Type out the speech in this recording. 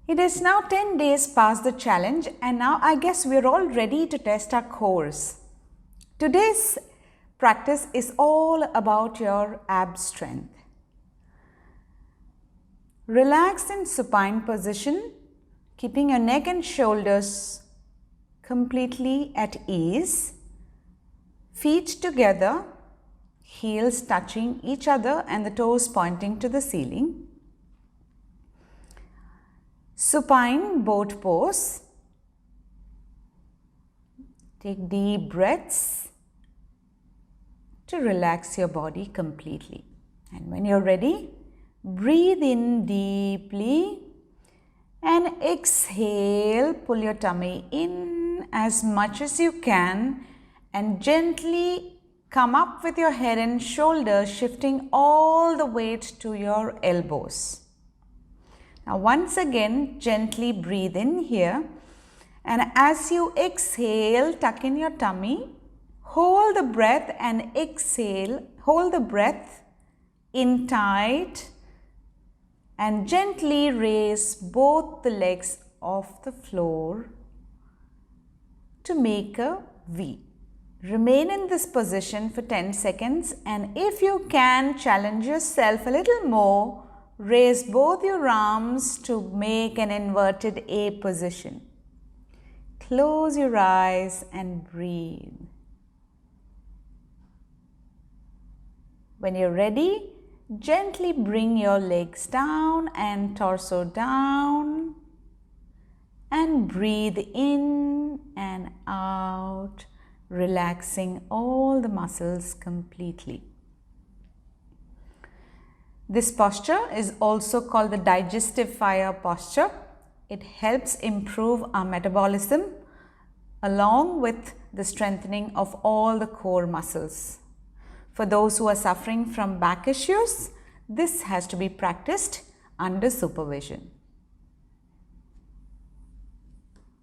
It is now 10 days past the challenge, and now I guess we're all ready to test our cores. Today's practice is all about your ab strength. Relax in supine position, keeping your neck and shoulders completely at ease. Feet together, heels touching each other and the toes pointing to the ceiling. Supine boat pose. Take deep breaths to relax your body completely. And when you're ready, breathe in deeply and exhale. Pull your tummy in as much as you can and gently come up with your head and shoulders, shifting all the weight to your elbows. Now once again, gently breathe in here, and as you exhale, tuck in your tummy, hold the breath and exhale, hold the breath in tight and gently raise both the legs off the floor to make a V. Remain in this position for 10 seconds, and if you can, challenge yourself a little more. Raise both your arms to make an inverted A position. Close your eyes and breathe. When you're ready, gently bring your legs down and torso down and breathe in and out, relaxing all the muscles completely. This posture is also called the digestive fire posture. It helps improve our metabolism along with the strengthening of all the core muscles. For those who are suffering from back issues, this has to be practiced under supervision.